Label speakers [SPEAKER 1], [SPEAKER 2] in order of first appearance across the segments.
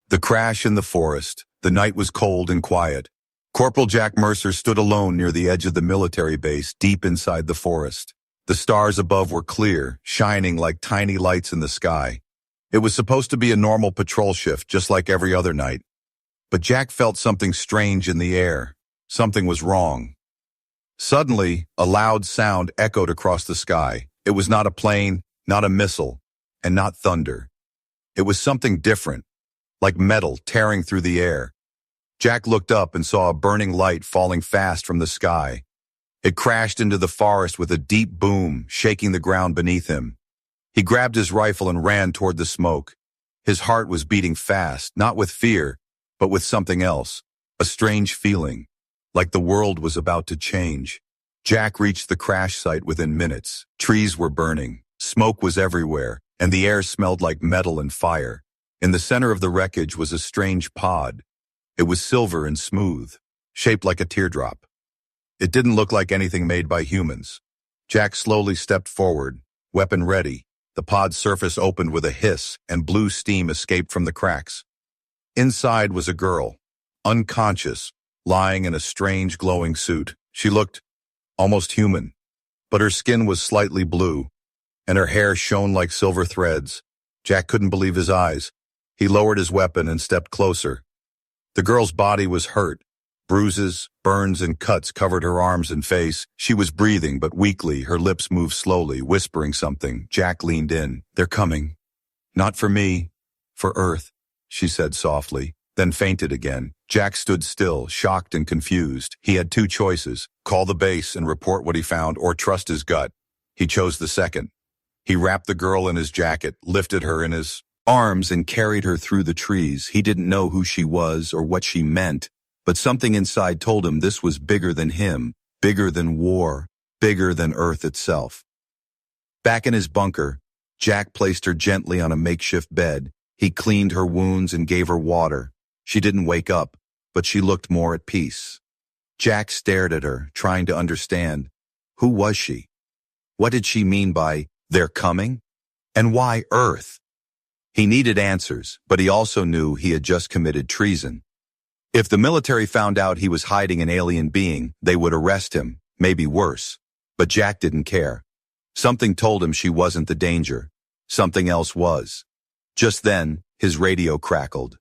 [SPEAKER 1] The crash in the forest. The night was cold and quiet. Corporal Jack Mercer stood alone near the edge of the military base, deep inside the forest. The stars above were clear, shining like tiny lights in the sky. It was supposed to be a normal patrol shift, just like every other night. But Jack felt something strange in the air. Something was wrong. Suddenly, a loud sound echoed across the sky. It was not a plane, not a missile, and not thunder. It was something different, like metal tearing through the air. Jack looked up and saw a burning light falling fast from the sky. It crashed into the forest with a deep boom, shaking the ground beneath him. He grabbed his rifle and ran toward the smoke. His heart was beating fast, not with fear, but with something else, a strange feeling, like the world was about to change. Jack reached the crash site within minutes. Trees were burning, smoke was everywhere, and the air smelled like metal and fire. In the center of the wreckage was a strange pod. It was silver and smooth, shaped like a teardrop. It didn't look like anything made by humans. Jack slowly stepped forward, weapon ready. The pod's surface opened with a hiss, and blue steam escaped from the cracks. Inside was a girl, unconscious, lying in a strange glowing suit. She looked almost human, but her skin was slightly blue, and her hair shone like silver threads. Jack couldn't believe his eyes. He lowered his weapon and stepped closer. The girl's body was hurt. Bruises, burns, and cuts covered her arms and face. She was breathing, but weakly. Her lips moved slowly, whispering something. Jack leaned in. "They're coming. Not for me, for Earth," she said softly, then fainted again. Jack stood still, shocked and confused. He had two choices: call the base and report what he found, or trust his gut. He chose the second. He wrapped the girl in his jacket, lifted her in his arms, and carried her through the trees. He didn't know who she was or what she meant, but something inside told him this was bigger than him, bigger than war, bigger than Earth itself. Back in his bunker, Jack placed her gently on a makeshift bed. He cleaned her wounds and gave her water. She didn't wake up, but she looked more at peace. Jack stared at her, trying to understand. Who was she? What did she mean by, "they're coming"? And why Earth? He needed answers, but he also knew he had just committed treason. If the military found out he was hiding an alien being, they would arrest him, maybe worse. But Jack didn't care. Something told him she wasn't the danger. Something else was. Just then, his radio crackled.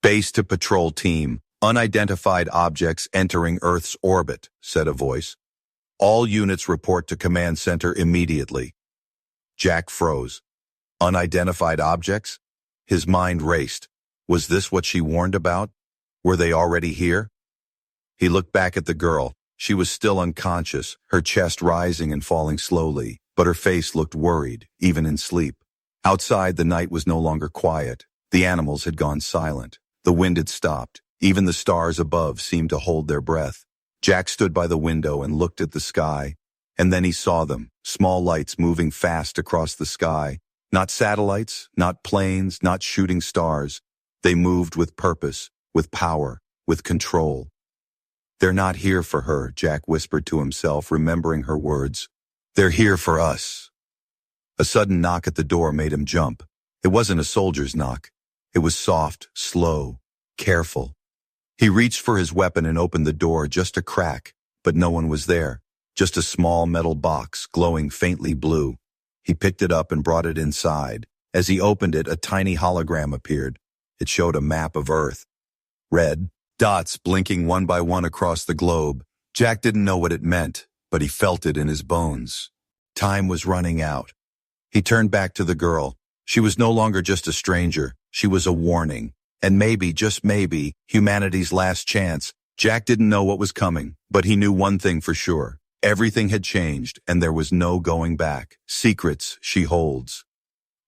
[SPEAKER 1] "Base to patrol team, unidentified objects entering Earth's orbit," said a voice. "All units report to command center immediately." Jack froze. Unidentified objects? His mind raced. Was this what she warned about? Were they already here? He looked back at the girl. She was still unconscious, her chest rising and falling slowly, but her face looked worried, even in sleep. Outside, the night was no longer quiet. The animals had gone silent. The wind had stopped. Even the stars above seemed to hold their breath. Jack stood by the window and looked at the sky, and then he saw them, small lights moving fast across the sky. Not satellites, not planes, not shooting stars. They moved with purpose, with power, with control. "They're not here for her," Jack whispered to himself, remembering her words. "They're here for us." A sudden knock at the door made him jump. It wasn't a soldier's knock. It was soft, slow, careful. He reached for his weapon and opened the door just a crack, but no one was there. Just a small metal box, glowing faintly blue. He picked it up and brought it inside. As he opened it, a tiny hologram appeared. It showed a map of Earth. Red dots blinking one by one across the globe. Jack didn't know what it meant, but he felt it in his bones. Time was running out. He turned back to the girl. She was no longer just a stranger. She was a warning. And maybe, just maybe, humanity's last chance. Jack didn't know what was coming, but he knew one thing for sure. Everything had changed, and there was no going back. Secrets she holds.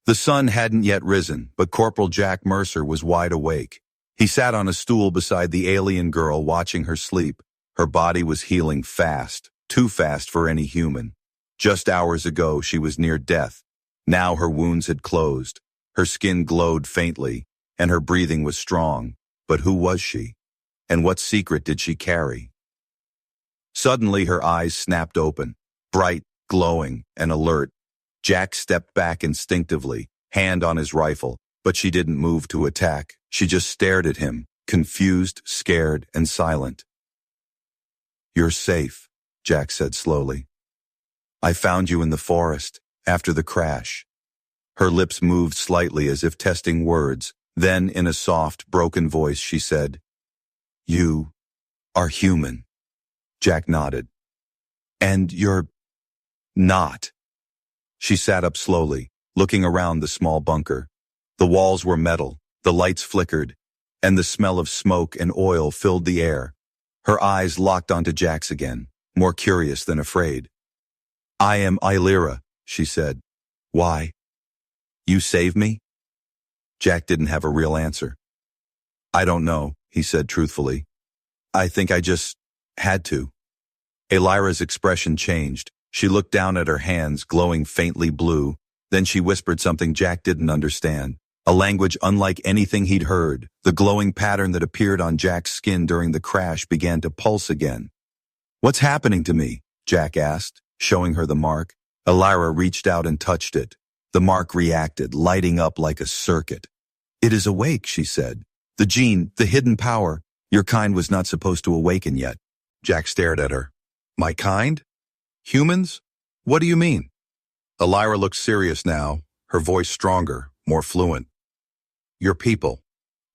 [SPEAKER 1] The sun hadn't yet risen, but Corporal Jack Mercer was wide awake. He sat on a stool beside the alien girl, watching her sleep. Her body was healing fast, too fast for any human. Just hours ago, she was near death. Now her wounds had closed. Her skin glowed faintly, and her breathing was strong. But who was she? And what secret did she carry? Suddenly, her eyes snapped open, bright, glowing, and alert. Jack stepped back instinctively, hand on his rifle, but she didn't move to attack. She just stared at him, confused, scared, and silent. "You're safe," Jack said slowly. "I found you in the forest, after the crash." Her lips moved slightly as if testing words. Then, in a soft, broken voice, she said, "You are human." Jack nodded. "And you're not." She sat up slowly, looking around the small bunker. The walls were metal, the lights flickered, and the smell of smoke and oil filled the air. Her eyes locked onto Jack's again, more curious than afraid. "I am Illyra," she said. "Why? You saved me?" Jack didn't have a real answer. "I don't know," he said truthfully. "I think I just had to." Illyra's expression changed. She looked down at her hands, glowing faintly blue. Then she whispered something Jack didn't understand, a language unlike anything he'd heard. The glowing pattern that appeared on Jack's skin during the crash began to pulse again. "What's happening to me?" Jack asked, showing her the mark. Illyra reached out and touched it. The mark reacted, lighting up like a circuit. "It is awake," she said. "The gene, the hidden power. Your kind was not supposed to awaken yet." Jack stared at her. "My kind? Humans? What do you mean?" Illyra looked serious now, her voice stronger, more fluent. "Your people,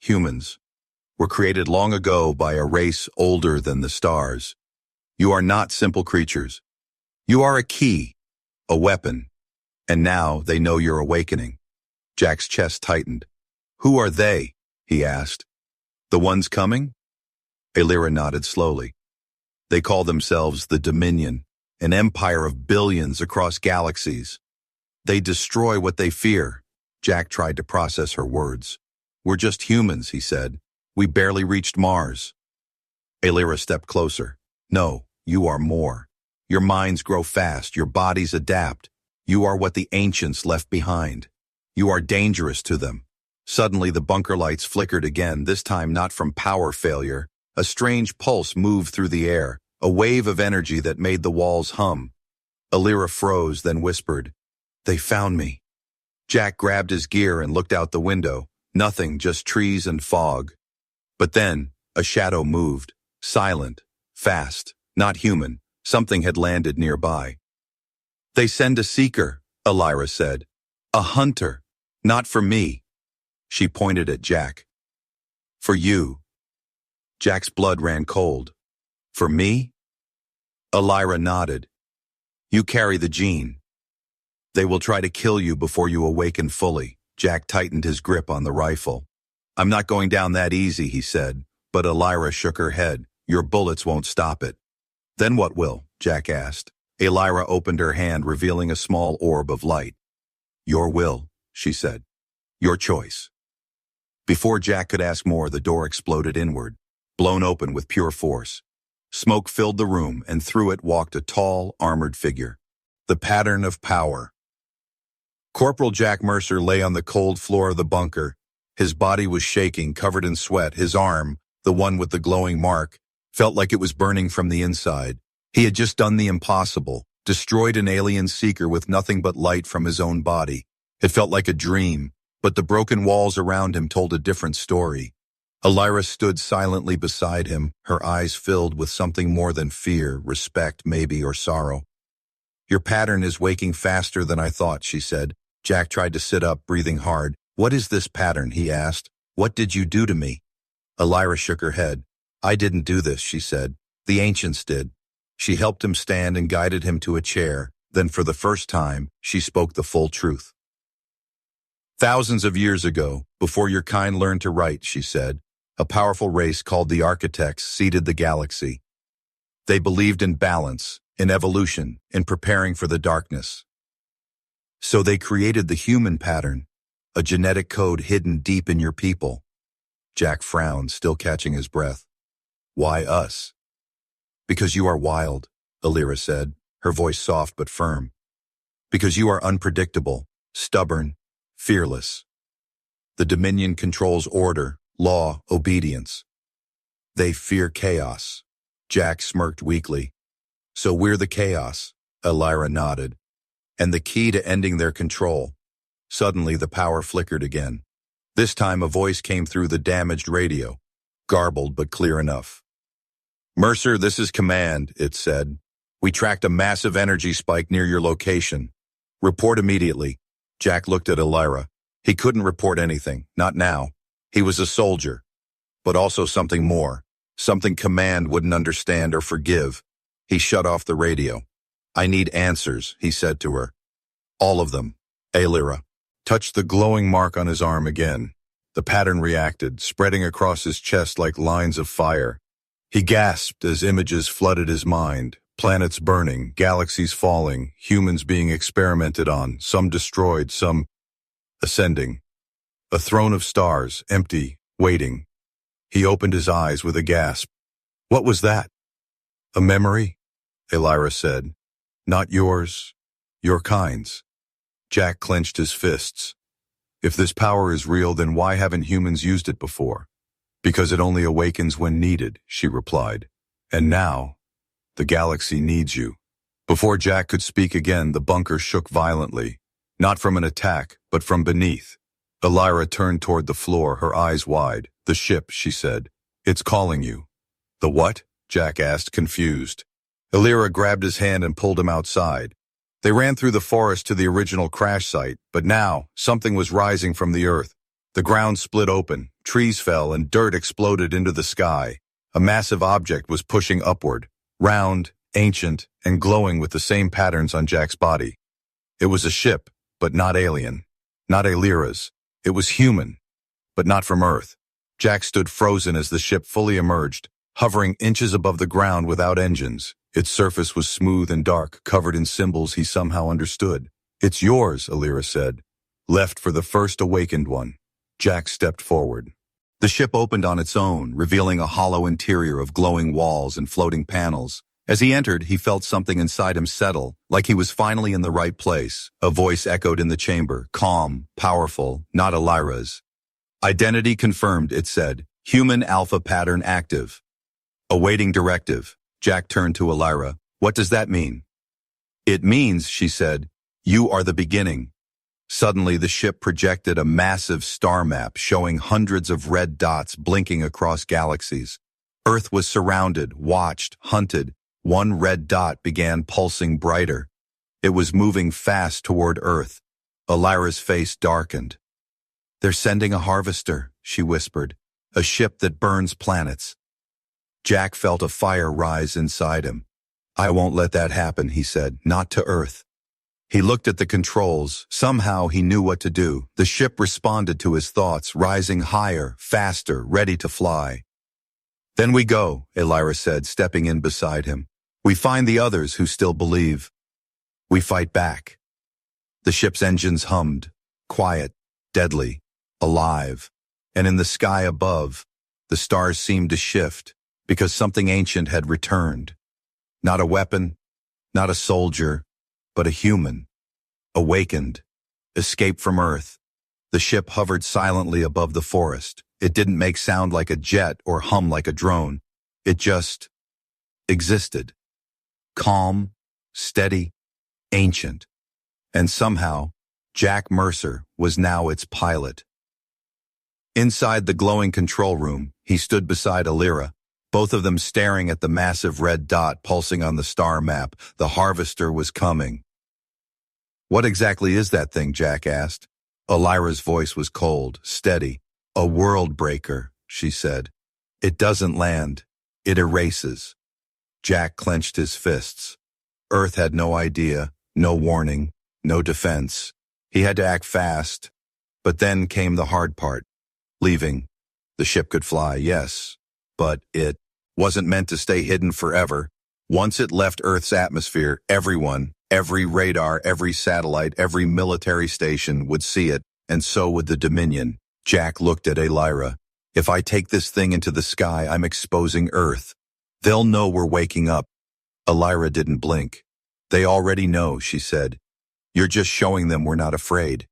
[SPEAKER 1] humans, were created long ago by a race older than the stars. You are not simple creatures. You are a key, a weapon, and now they know you're awakening." Jack's chest tightened. "Who are they?" he asked. "The ones coming?" Illyra nodded slowly. "They call themselves the Dominion, an empire of billions across galaxies. They destroy what they fear." Jack tried to process her words. "We're just humans," he said. "We barely reached Mars." Illyra stepped closer. "No, you are more. Your minds grow fast, your bodies adapt. You are what the ancients left behind. You are dangerous to them." Suddenly the bunker lights flickered again, this time not from power failure. A strange pulse moved through the air, a wave of energy that made the walls hum. Illyra froze, then whispered, "They found me." Jack grabbed his gear and looked out the window. Nothing, just trees and fog. But then, a shadow moved, silent, fast, not human. Something had landed nearby. "They send a seeker," Illyra said. "A hunter. Not for me." She pointed at Jack. "For you." Jack's blood ran cold. "For me?" Illyra nodded. "You carry the gene. They will try to kill you before you awaken fully." Jack tightened his grip on the rifle. "I'm not going down that easy," he said, but Illyra shook her head. "Your bullets won't stop it." "Then what will?" Jack asked. Illyra opened her hand, revealing a small orb of light. "Your will," she said. "Your choice." Before Jack could ask more, the door exploded inward, blown open with pure force. Smoke filled the room, and through it walked a tall, armored figure. The pattern of power. Corporal Jack Mercer lay on the cold floor of the bunker. His body was shaking, covered in sweat. His arm, the one with the glowing mark, felt like it was burning from the inside. He had just done the impossible, destroyed an alien seeker with nothing but light from his own body. It felt like a dream, but the broken walls around him told a different story. Illyra stood silently beside him, her eyes filled with something more than fear, respect, maybe, or sorrow. "Your pattern is waking faster than I thought," she said. Jack tried to sit up, breathing hard. "What is this pattern?" he asked. "What did you do to me?" Illyra shook her head. "I didn't do this," she said. "The ancients did." She helped him stand and guided him to a chair. Then for the first time, she spoke the full truth. "Thousands of years ago, before your kind learned to write," she said, "a powerful race called the Architects seeded the galaxy. They believed in balance, in evolution, in preparing for the darkness. So they created the human pattern, a genetic code hidden deep in your people." Jack frowned, still catching his breath. "Why us?" "Because you are wild," Illyra said, her voice soft but firm. "Because you are unpredictable, stubborn, fearless. The Dominion controls order, law, obedience. They fear chaos." Jack smirked weakly. "So we're the chaos," Illyra nodded. "And the key to ending their control." Suddenly the power flickered again. This time a voice came through the damaged radio, garbled but clear enough. "Mercer, this is Command," it said. "We tracked a massive energy spike near your location. Report immediately." Jack looked at Elira. He couldn't report anything, not now. He was a soldier, but also something more, something Command wouldn't understand or forgive. He shut off the radio. "I need answers," he said to her. "All of them." Elira touched the glowing mark on his arm again. The pattern reacted, spreading across his chest like lines of fire. He gasped as images flooded his mind. Planets burning, galaxies falling, humans being experimented on, some destroyed, some ascending. A throne of stars, empty, waiting. He opened his eyes with a gasp. What was that? "A memory?" Elira said. "Not yours, your kind's." Jack clenched his fists. If this power is real, then why haven't humans used it before? "Because it only awakens when needed," she replied. "And now, the galaxy needs you." Before Jack could speak again, the bunker shook violently. Not from an attack, but from beneath. Elira turned toward the floor, her eyes wide. "The ship," she said. "It's calling you." "The what?" Jack asked, confused. Elira grabbed his hand and pulled him outside. They ran through the forest to the original crash site, but now something was rising from the earth. The ground split open, trees fell, and dirt exploded into the sky. A massive object was pushing upward, round, ancient, and glowing with the same patterns on Jack's body. It was a ship, but not alien. Not Elira's. It was human, but not from Earth. Jack stood frozen as the ship fully emerged, hovering inches above the ground without engines. Its surface was smooth and dark, covered in symbols he somehow understood. "It's yours," Elira said. "Left for the first awakened one." Jack stepped forward. The ship opened on its own, revealing a hollow interior of glowing walls and floating panels. As he entered, he felt something inside him settle, like he was finally in the right place. A voice echoed in the chamber, calm, powerful, not Elira's. "Identity confirmed," it said. "Human alpha pattern active." "Awaiting directive." Jack turned to Elira. "What does that mean?" "It means," she said, "you are the beginning." Suddenly, the ship projected a massive star map showing hundreds of red dots blinking across galaxies. Earth was surrounded, watched, hunted. One red dot began pulsing brighter. It was moving fast toward Earth. Elira's face darkened. "They're sending a harvester," she whispered. "A ship that burns planets." Jack felt a fire rise inside him. "I won't let that happen," he said. "Not to Earth." He looked at the controls. Somehow he knew what to do. The ship responded to his thoughts, rising higher, faster, ready to fly. "Then we go," Elira said, stepping in beside him. "We find the others who still believe. We fight back." The ship's engines hummed, quiet, deadly, alive. And in the sky above, the stars seemed to shift, because something ancient had returned. Not a weapon, not a soldier, but a human. Awakened, escaped from Earth. The ship hovered silently above the forest. It didn't make sound like a jet or hum like a drone. It just existed. Calm, steady, ancient. And somehow, Jack Mercer was now its pilot. Inside the glowing control room, he stood beside Elira, both of them staring at the massive red dot pulsing on the star map. The harvester was coming. "What exactly is that thing?" Jack asked. Elira's voice was cold, steady. "A world breaker," she said. "It doesn't land. It erases." Jack clenched his fists. Earth had no idea, no warning, no defense. He had to act fast. But then came the hard part. Leaving. The ship could fly, yes, but it wasn't meant to stay hidden forever. Once it left Earth's atmosphere, everyone, every radar, every satellite, every military station would see it, and so would the Dominion. Jack looked at Elira. "If I take this thing into the sky, I'm exposing Earth. They'll know we're waking up." Elira didn't blink. "They already know," she said. "You're just showing them we're not afraid."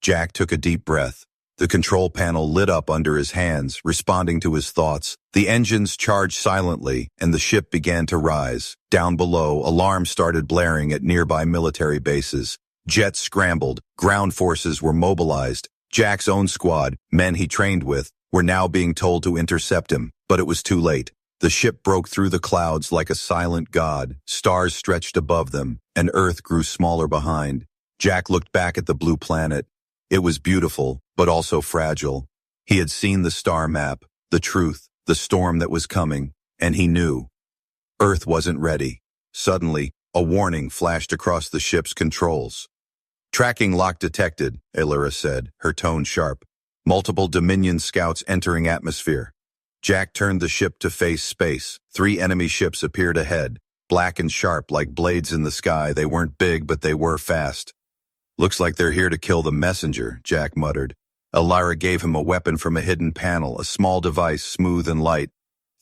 [SPEAKER 1] Jack took a deep breath. The control panel lit up under his hands, responding to his thoughts. The engines charged silently, and the ship began to rise. Down below, alarms started blaring at nearby military bases. Jets scrambled. Ground forces were mobilized. Jack's own squad, men he trained with, were now being told to intercept him, but it was too late. The ship broke through the clouds like a silent god, stars stretched above them, and Earth grew smaller behind. Jack looked back at the blue planet. It was beautiful, but also fragile. He had seen the star map, the truth, the storm that was coming, and he knew. Earth wasn't ready. Suddenly, a warning flashed across the ship's controls. "Tracking lock detected," Elira said, her tone sharp. "Multiple Dominion scouts entering atmosphere." Jack turned the ship to face space. 3 enemy ships appeared ahead, black and sharp like blades in the sky. They weren't big, but they were fast. "Looks like they're here to kill the messenger," Jack muttered. Elira gave him a weapon from a hidden panel, a small device, smooth and light.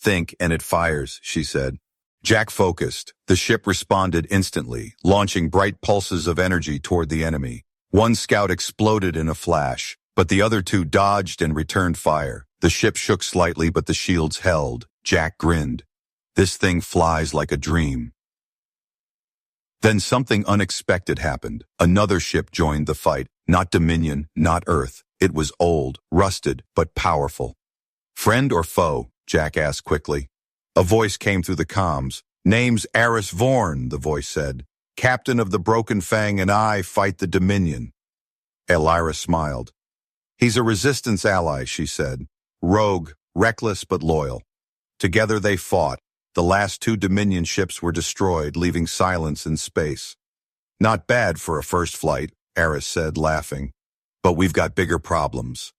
[SPEAKER 1] "Think, and it fires," she said. Jack focused. The ship responded instantly, launching bright pulses of energy toward the enemy. One scout exploded in a flash, but the other 2 dodged and returned fire. The ship shook slightly, but the shields held. Jack grinned. "This thing flies like a dream." Then something unexpected happened. Another ship joined the fight. Not Dominion, not Earth. It was old, rusted, but powerful. "Friend or foe?" Jack asked quickly. A voice came through the comms. "Name's Aris Vorn," the voice said. "Captain of the Broken Fang and I fight the Dominion." Elira smiled. "He's a resistance ally," she said. "Rogue, reckless but loyal." Together they fought. The last 2 Dominion ships were destroyed, leaving silence in space. "Not bad for a first flight," Aris said, laughing. "But we've got bigger problems."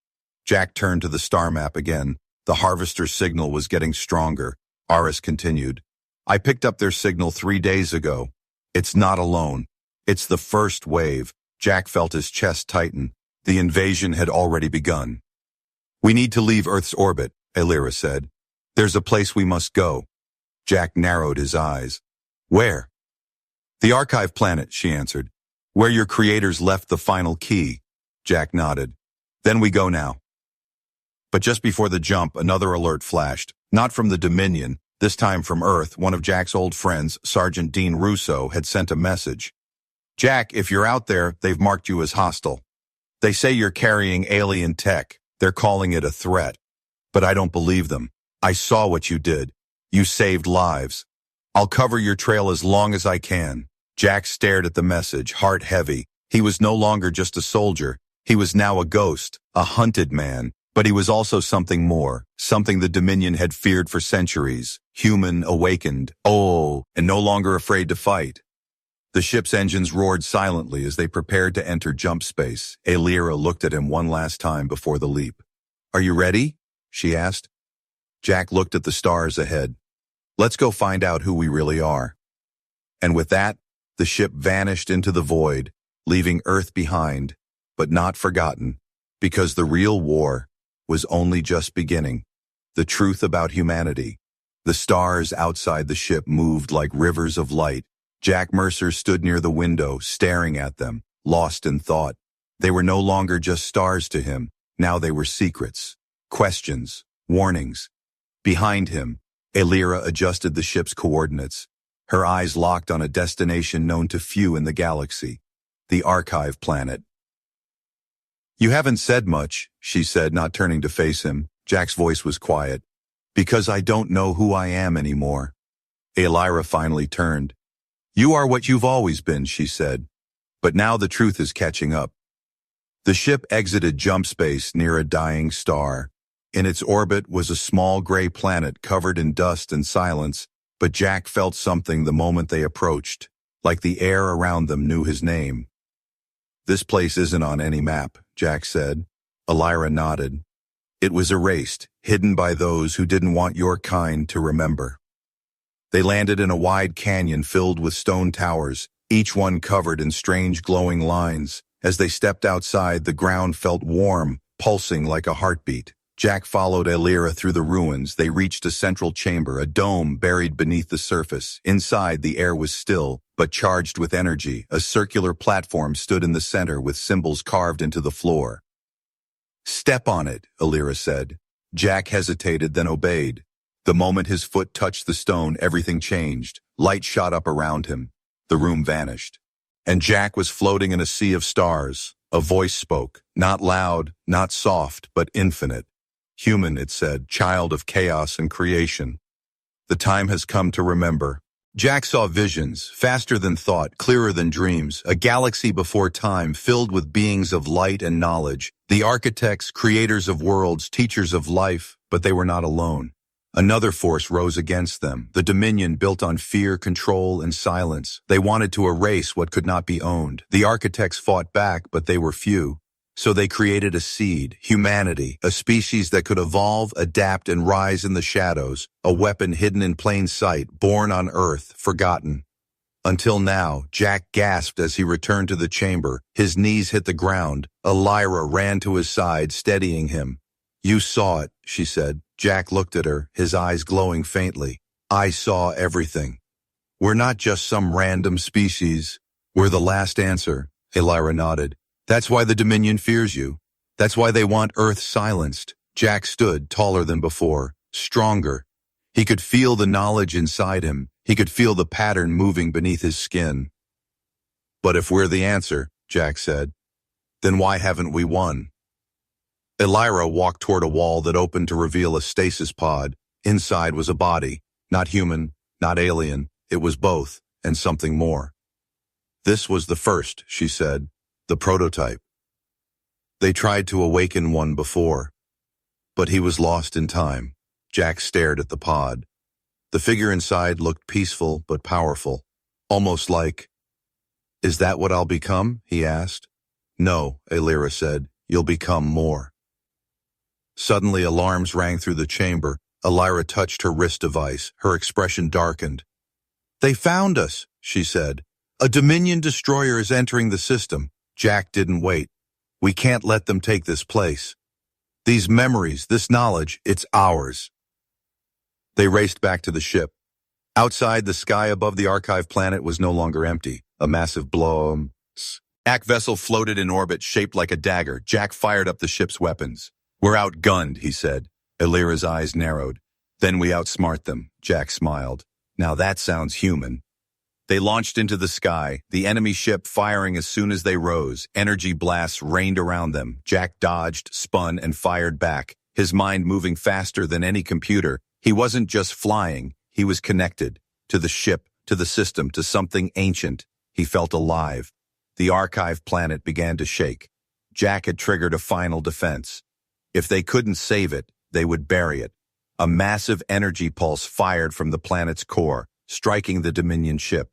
[SPEAKER 1] Jack turned to the star map again. The harvester signal was getting stronger. Aris continued. "I picked up their signal 3 days ago. It's not alone. It's the first wave." Jack felt his chest tighten. The invasion had already begun. "We need to leave Earth's orbit," Elira said. "There's a place we must go." Jack narrowed his eyes. "Where?" "The archive planet," she answered. "Where your creators left the final key." Jack nodded. "Then we go now." But just before the jump, another alert flashed. Not from the Dominion, this time from Earth. One of Jack's old friends, Sergeant Dean Russo, had sent a message. "Jack, if you're out there, they've marked you as hostile. They say you're carrying alien tech. They're calling it a threat. But I don't believe them. I saw what you did. You saved lives. I'll cover your trail as long as I can." Jack stared at the message, heart heavy. He was no longer just a soldier. He was now a ghost, a hunted man. But he was also something more, something the Dominion had feared for centuries. Human, awakened, and no longer afraid to fight. The ship's engines roared silently as they prepared to enter jump space. Elira looked at him one last time before the leap. "Are you ready?" she asked. Jack looked at the stars ahead. "Let's go find out who we really are." And with that, the ship vanished into the void, leaving Earth behind, but not forgotten, because the real war was only just beginning. The truth about humanity. The stars outside the ship moved like rivers of light. Jack Mercer stood near the window, staring at them, lost in thought. They were no longer just stars to him. Now they were secrets, questions, warnings. Behind him, Elira adjusted the ship's coordinates. Her eyes locked on a destination known to few in the galaxy, the archive planet. "You haven't said much," she said, not turning to face him. Jack's voice was quiet. "Because I don't know who I am anymore." Elira finally turned. "You are what you've always been," she said. "But now the truth is catching up." The ship exited jump space near a dying star. In its orbit was a small gray planet covered in dust and silence, but Jack felt something the moment they approached, like the air around them knew his name. "This place isn't on any map," Jack said. Elira nodded. "It was erased, hidden by those who didn't want your kind to remember." They landed in a wide canyon filled with stone towers, each one covered in strange glowing lines. As they stepped outside, the ground felt warm, pulsing like a heartbeat. Jack followed Elira through the ruins. They reached a central chamber, a dome buried beneath the surface. Inside, the air was still, but charged with energy. A circular platform stood in the center with symbols carved into the floor. "Step on it," Elira said. Jack hesitated, then obeyed. The moment his foot touched the stone, everything changed. Light shot up around him. The room vanished. And Jack was floating in a sea of stars, A voice spoke, not loud, not soft, but infinite. Human, it said, child of chaos and creation. The time has come to remember. Jack saw visions, faster than thought, clearer than dreams, a galaxy before time filled with beings of light and knowledge, the architects, creators of worlds, teachers of life, but they were not alone. Another force rose against them, the dominion built on fear, control, and silence. They wanted to erase what could not be owned. The architects fought back, but they were few. So they created a seed, humanity, a species that could evolve, adapt, and rise in the shadows, a weapon hidden in plain sight, born on Earth, forgotten. Until now, Jack gasped as he returned to the chamber. His knees hit the ground. Elira ran to his side, steadying him. "You saw it," she said. Jack looked at her, his eyes glowing faintly. "I saw everything. We're not just some random species. We're the last answer." Elira nodded. "That's why the Dominion fears you. That's why they want Earth silenced." Jack stood taller than before, stronger. He could feel the knowledge inside him. He could feel the pattern moving beneath his skin. "But if we're the answer," Jack said, "then why haven't we won?" Elira walked toward a wall that opened to reveal a stasis pod. Inside was a body, not human, not alien. It was both, and something more. "This was the first," she said. "The prototype. They tried to awaken one before, but he was lost in time." Jack stared at the pod. The figure inside looked peaceful but powerful, almost like, "Is that what I'll become?" he asked. "No," Elira said. "You'll become more." Suddenly alarms rang through the chamber. Elira touched her wrist device. Her expression darkened. "They found us," she said. "A Dominion destroyer is entering the system." Jack didn't wait. "We can't let them take this place. These memories, this knowledge, it's ours." They raced back to the ship. Outside, the sky above the archive planet was no longer empty. A massive black vessel floated in orbit shaped like a dagger. Jack fired up the ship's weapons. "We're outgunned," he said. Elira's eyes narrowed. "Then we outsmart them," Jack smiled. "Now that sounds human." They launched into the sky, the enemy ship firing as soon as they rose. Energy blasts rained around them. Jack dodged, spun, and fired back, his mind moving faster than any computer. He wasn't just flying, he was connected. To the ship, to the system, to something ancient. He felt alive. The archive planet began to shake. Jack had triggered a final defense. If they couldn't save it, they would bury it. A massive energy pulse fired from the planet's core, striking the Dominion ship.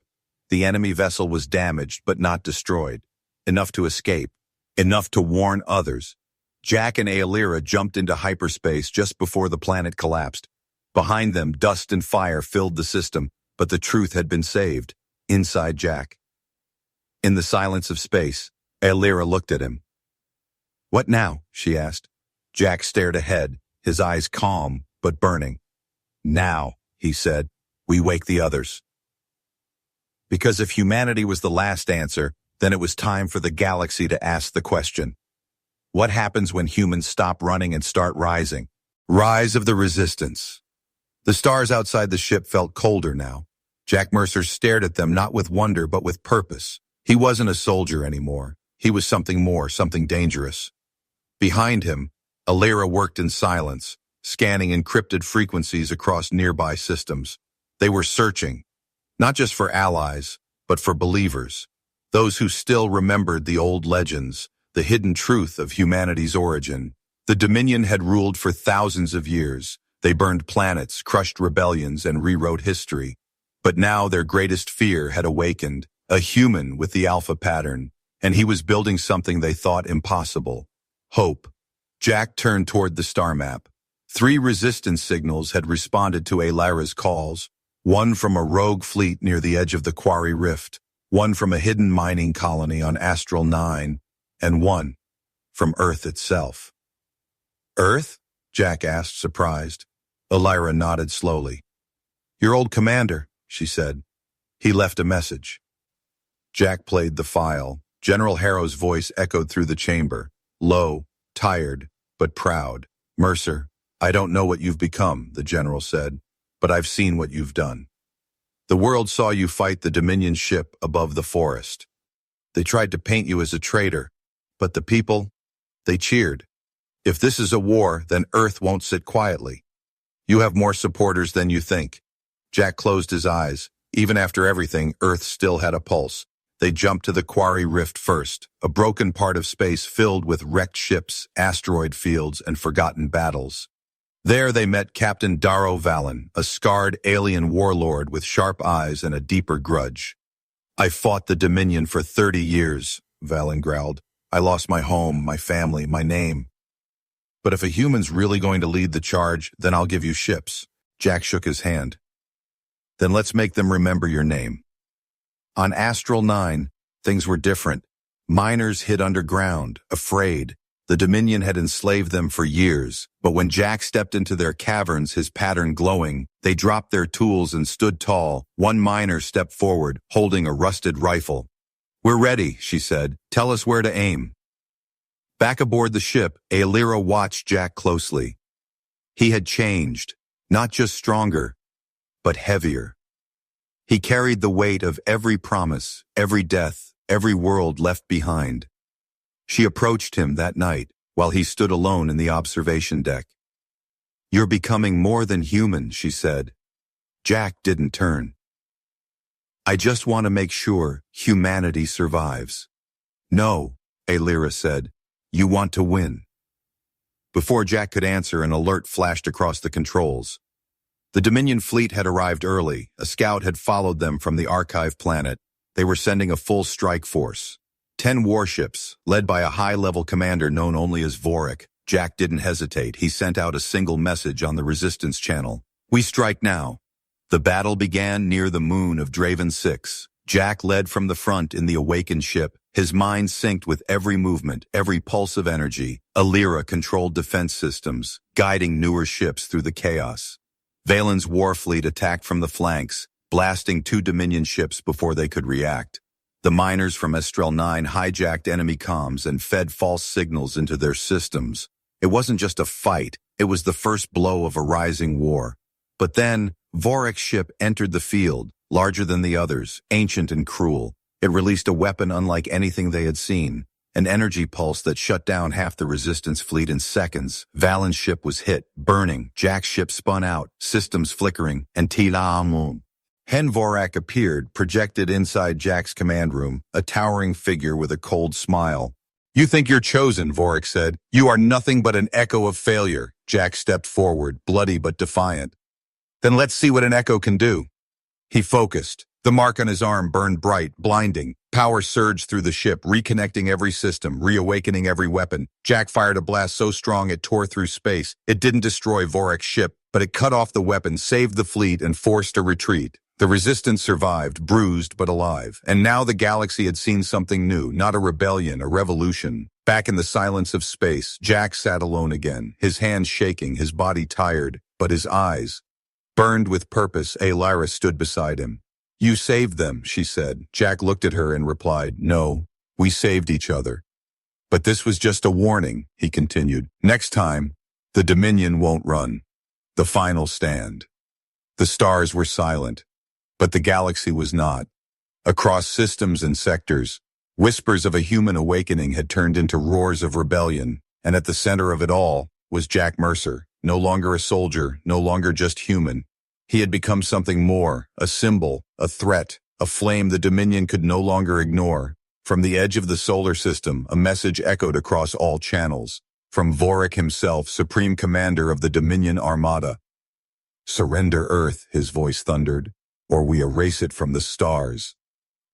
[SPEAKER 1] The enemy vessel was damaged but not destroyed. Enough to escape. Enough to warn others. Jack and Elira jumped into hyperspace just before the planet collapsed. Behind them, dust and fire filled the system, but the truth had been saved. Inside Jack. In the silence of space, Elira looked at him. "What now?" she asked. Jack stared ahead, his eyes calm but burning. "Now," he said, "we wake the others." Because if humanity was the last answer, then it was time for the galaxy to ask the question. What happens when humans stop running and start rising? Rise of the resistance. The stars outside the ship felt colder now. Jack Mercer stared at them not with wonder but with purpose. He wasn't a soldier anymore. He was something more, something dangerous. Behind him, Elira worked in silence, scanning encrypted frequencies across nearby systems. They were searching, not just for allies, but for believers, those who still remembered the old legends, the hidden truth of humanity's origin. The Dominion had ruled for thousands of years. They burned planets, crushed rebellions, and rewrote history. But now their greatest fear had awakened, a human with the alpha pattern, and he was building something they thought impossible. Hope. Jack turned toward the star map. 3 resistance signals had responded to Elira's calls, one from a rogue fleet near the edge of the Quarry Rift, one from a hidden mining colony on Astral 9, and one from Earth itself. "Earth?" Jack asked, surprised. Elira nodded slowly. "Your old commander," she said. "He left a message." Jack played the file. General Harrow's voice echoed through the chamber, low, tired, but proud. "Mercer, I don't know what you've become," the general said, "but I've seen what you've done. The world saw you fight the Dominion ship above the forest. They tried to paint you as a traitor, But the people, they cheered. If this is a war, then Earth won't sit quietly. You have more supporters than you think. Jack closed his eyes. Even after everything, Earth still had a pulse. They jumped to the Quarry Rift first, a broken part of space filled with wrecked ships, asteroid fields, and forgotten battles. There they met Captain Darrow Valen, a scarred alien warlord with sharp eyes and a deeper grudge. I fought the Dominion for 30 years, Valen growled. I lost my home, my family, my name. But if a human's really going to lead the charge, then I'll give you ships. Jack shook his hand. Then let's make them remember your name. On Astral 9, things were different. Miners hid underground, afraid. The Dominion had enslaved them for years, but when Jack stepped into their caverns, his pattern glowing, they dropped their tools and stood tall. One miner stepped forward, holding a rusted rifle. We're ready, she said. Tell us where to aim. Back aboard the ship, Aelira watched Jack closely. He had changed, not just stronger, but heavier. He carried the weight of every promise, every death, every world left behind. She approached him that night, while he stood alone in the observation deck. You're becoming more than human, she said. Jack didn't turn. I just want to make sure humanity survives. No, Aelira said. You want to win. Before Jack could answer, an alert flashed across the controls. The Dominion fleet had arrived early. A scout had followed them from the Archive planet. They were sending a full strike force. 10 warships, led by a high-level commander known only as Vorik. Jack didn't hesitate. He sent out a single message on the Resistance channel. We strike now. The battle began near the moon of Draven 6. Jack led from the front in the awakened ship. His mind synced with every movement, every pulse of energy. Aelira controlled defense systems, guiding newer ships through the chaos. Valen's war fleet attacked from the flanks, blasting 2 Dominion ships before they could react. The miners from Astral 9 hijacked enemy comms and fed false signals into their systems. It wasn't just a fight, it was the first blow of a rising war. But then, Vorik's ship entered the field, larger than the others, ancient and cruel. It released a weapon unlike anything they had seen, an energy pulse that shut down half the Resistance fleet in seconds. Valen's ship was hit, burning. Jack's ship spun out, systems flickering, and Tilaamun. Hen Vorak appeared, projected inside Jack's command room, a towering figure with a cold smile. You think you're chosen, Vorik said. You are nothing but an echo of failure. Jack stepped forward, bloody but defiant. Then let's see what an echo can do. He focused. The mark on his arm burned bright, blinding. Power surged through the ship, reconnecting every system, reawakening every weapon. Jack fired a blast so strong it tore through space. It didn't destroy Vorik's ship, but it cut off the weapon, saved the fleet, and forced a retreat. The Resistance survived, bruised but alive. And now the galaxy had seen something new, not a rebellion, a revolution. Back in the silence of space, Jack sat alone again, his hands shaking, his body tired, but his eyes burned with purpose. Aelira stood beside him. You saved them, she said. Jack looked at her and replied, No, we saved each other. But this was just a warning, he continued. Next time, the Dominion won't run. The final stand. The stars were silent, but the galaxy was not. Across systems and sectors, whispers of a human awakening had turned into roars of rebellion, and at the center of it all was Jack Mercer, no longer a soldier, no longer just human. He had become something more, a symbol, a threat, a flame the Dominion could no longer ignore. From the edge of the solar system, a message echoed across all channels. From Vorik himself, Supreme Commander of the Dominion Armada. Surrender Earth, his voice thundered, or we erase it from the stars.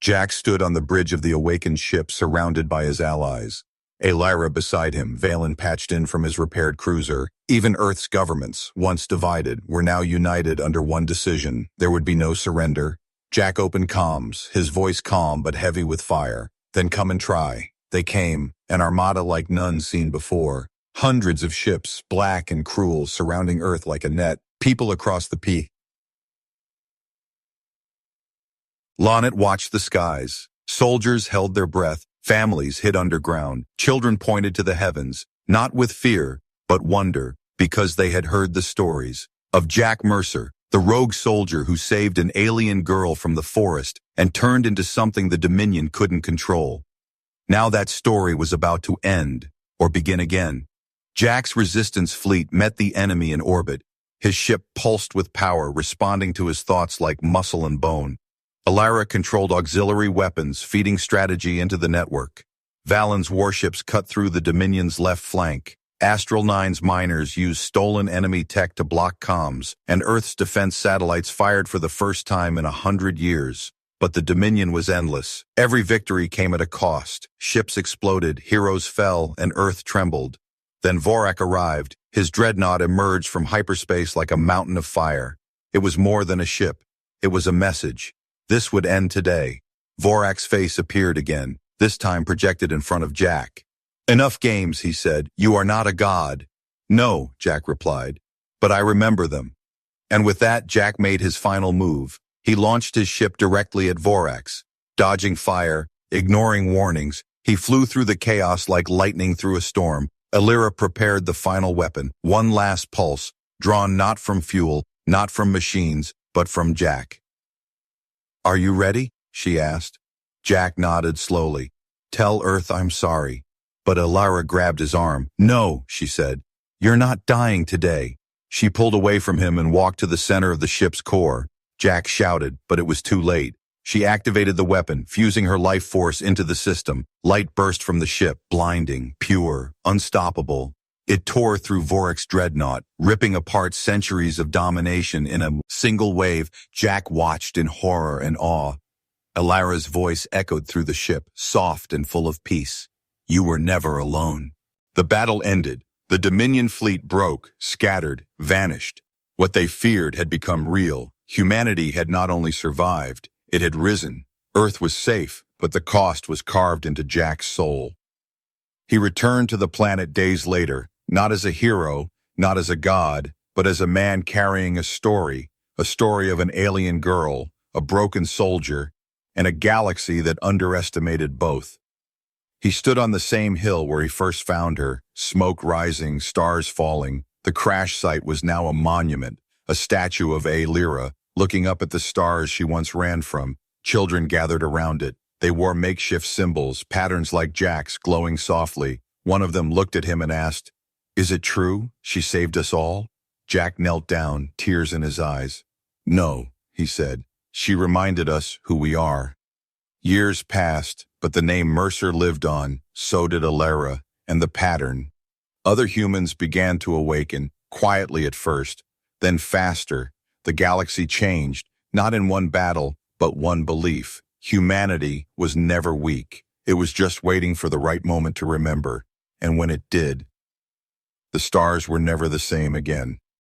[SPEAKER 1] Jack stood on the bridge of the awakened ship, surrounded by his allies. Aelira beside him, Valen patched in from his repaired cruiser. Even Earth's governments, once divided, were now united under one decision. There would be no surrender. Jack opened comms, his voice calm but heavy with fire. Then come and try. They came, an armada like none seen before. Hundreds of ships, black and cruel, surrounding Earth like a net. People across the peak. Lonnet watched the skies. Soldiers held their breath. Families hid underground. Children pointed to the heavens, not with fear, but wonder, because they had heard the stories of Jack Mercer, the rogue soldier who saved an alien girl from the forest and turned into something the Dominion couldn't control. Now that story was about to end, or begin again. Jack's resistance fleet met the enemy in orbit. His ship pulsed with power, responding to his thoughts like muscle and bone. Alara controlled auxiliary weapons, feeding strategy into the network. Valen's warships cut through the Dominion's left flank. Astral 9's miners used stolen enemy tech to block comms, and Earth's defense satellites fired for the first time in 100 years. But the Dominion was endless. Every victory came at a cost. Ships exploded, heroes fell, and Earth trembled. Then Vorak arrived. His dreadnought emerged from hyperspace like a mountain of fire. It was more than a ship. It was a message. This would end today. Vorak's face appeared again, this time projected in front of Jack. "Enough games," he said. "You are not a god." "No," Jack replied, "but I remember them." And with that, Jack made his final move. He launched his ship directly at Vorax. Dodging fire, ignoring warnings, he flew through the chaos like lightning through a storm. Alara prepared the final weapon, one last pulse, drawn not from fuel, not from machines, but from Jack. "Are you ready?" she asked. Jack nodded slowly. "Tell Earth I'm sorry." But Alara grabbed his arm. "No," she said. "You're not dying today." She pulled away from him and walked to the center of the ship's core. Jack shouted, but it was too late. She activated the weapon, fusing her life force into the system. Light burst from the ship, blinding, pure, unstoppable. It tore through Vorak's dreadnought, ripping apart centuries of domination in a single wave. Jack watched in horror and awe. Alara's voice echoed through the ship, soft and full of peace. "You were never alone." The battle ended. The Dominion fleet broke, scattered, vanished. What they feared had become real. Humanity had not only survived, it had risen. Earth was safe, but the cost was carved into Jack's soul. He returned to the planet days later, not as a hero, not as a god, but as a man carrying a story of an alien girl, a broken soldier, and a galaxy that underestimated both. He stood on the same hill where he first found her, smoke rising, stars falling. The crash site was now a monument, a statue of Alara, looking up at the stars she once ran from. Children gathered around it. They wore makeshift symbols, patterns like Jack's, glowing softly. One of them looked at him and asked, "Is it true? She saved us all?" Jack knelt down, tears in his eyes. "No," he said. "She reminded us who we are." Years passed, but the name Mercer lived on, so did Alara, and the pattern. Other humans began to awaken, quietly at first, then faster. The galaxy changed, not in one battle, but one belief. Humanity was never weak. It was just waiting for the right moment to remember. And when it did, the stars were never the same again.